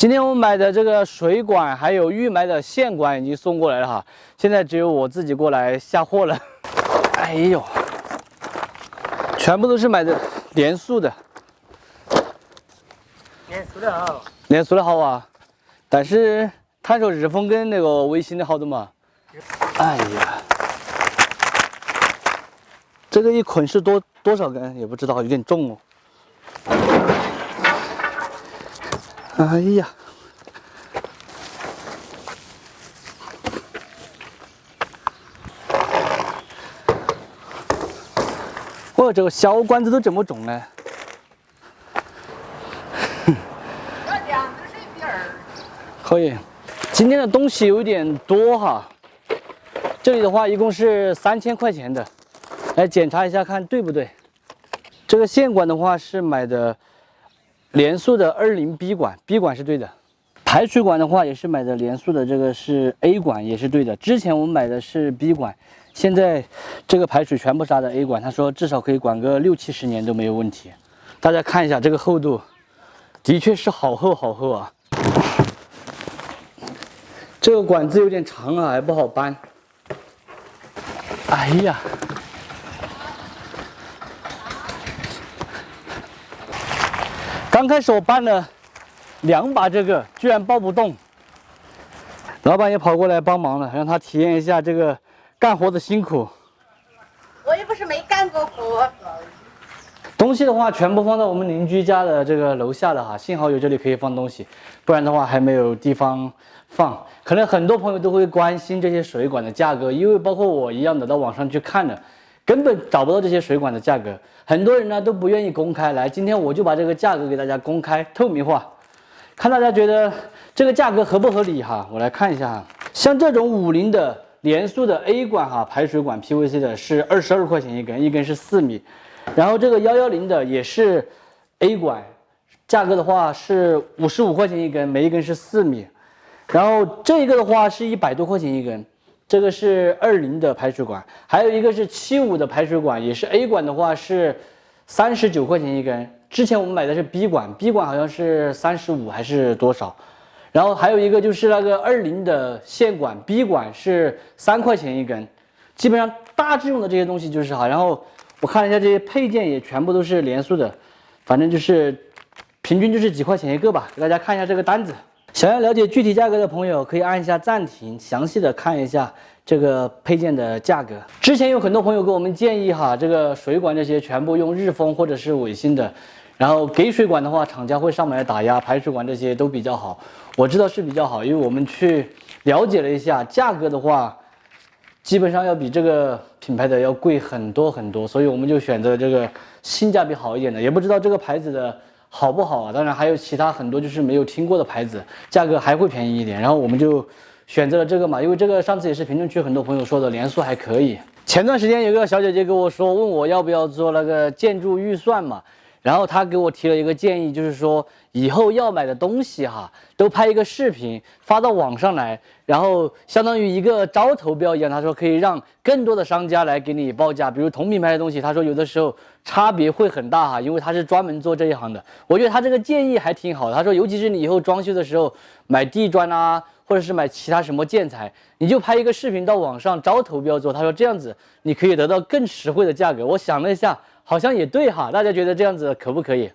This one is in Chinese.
今天我们买的这个水管还有预买的线管已经送过来了哈，现在只有我自己过来下货了。哎呦，全部都是买的联塑的，联塑的好，联塑的好啊，但是他说日丰跟那个微星的好的嘛。哎呀，这个一捆是多少根也不知道，有点重哦。哎呀，哦，这个小管子都这么重呢。可以，今天的东西有点多哈。这里的话一共是3000块钱的，来检查一下看对不对。这个线管的话是买的联塑的20B 管 ，B 管是对的。排水管的话也是买的联塑的，这个是 A 管也是对的。之前我们买的是 B 管，现在这个排水全部是的 A 管，他说至少可以管个60-70年都没有问题。大家看一下这个厚度，的确是好厚好厚啊。这个管子有点长啊，还不好搬。哎呀！刚开始我搬了2把这个，居然抱不动。老板也跑过来帮忙了，让他体验一下这个干活的辛苦。我也不是没干过活。东西的话，全部放在我们邻居家的这个楼下了哈，幸好有这里可以放东西，不然的话还没有地方放。可能很多朋友都会关心这些水管的价格，因为包括我一样的到网上去看了，根本找不到这些水管的价格。很多人呢都不愿意公开来，今天我就把这个价格给大家公开透明化，看大家觉得这个价格合不合理哈。我来看一下哈，像这种50的联塑的 A 管哈，排水管 PVC 的是22块钱一根，一根是4米。然后这个110的也是 A 管，价格的话是55块钱一根，每一根是4米。然后这个的话是100多块钱一根，这个是20的排水管，还有一个是75的排水管，也是 A 管的话是39块钱一根。之前我们买的是 B 管 ，B 管好像是35还是多少。然后还有一个就是那个20的线管 ，B 管是3块钱一根。基本上大致用的这些东西就是好，然后我看了一下这些配件也全部都是联塑的，反正就是平均就是几块钱一个吧。给大家看一下这个单子。想要了解具体价格的朋友，可以按一下暂停，详细的看一下这个配件的价格。之前有很多朋友给我们建议哈，这个水管这些全部用日丰或者是伟星的，然后给水管的话，厂家会上门来打压，排水管这些都比较好。我知道是比较好，因为我们去了解了一下，价格的话，基本上要比这个品牌的要贵很多很多，所以我们就选择这个性价比好一点的，也不知道这个牌子的好不好啊？当然还有其他很多就是没有听过的牌子，价格还会便宜一点。然后我们就选择了这个嘛，因为这个上次也是评论区很多朋友说的联塑还可以。前段时间有个小姐姐跟我说，问我要不要做那个建筑预算嘛，然后她给我提了一个建议，就是说以后要买的东西哈，都拍一个视频发到网上来，然后相当于一个招投标一样。他说可以让更多的商家来给你报价，比如同品牌的东西，他说有的时候差别会很大哈，因为他是专门做这一行的。我觉得他这个建议还挺好的。他说尤其是你以后装修的时候买地砖啊，或者是买其他什么建材，你就拍一个视频到网上招投标做。他说这样子你可以得到更实惠的价格。我想了一下，好像也对哈，大家觉得这样子可不可以？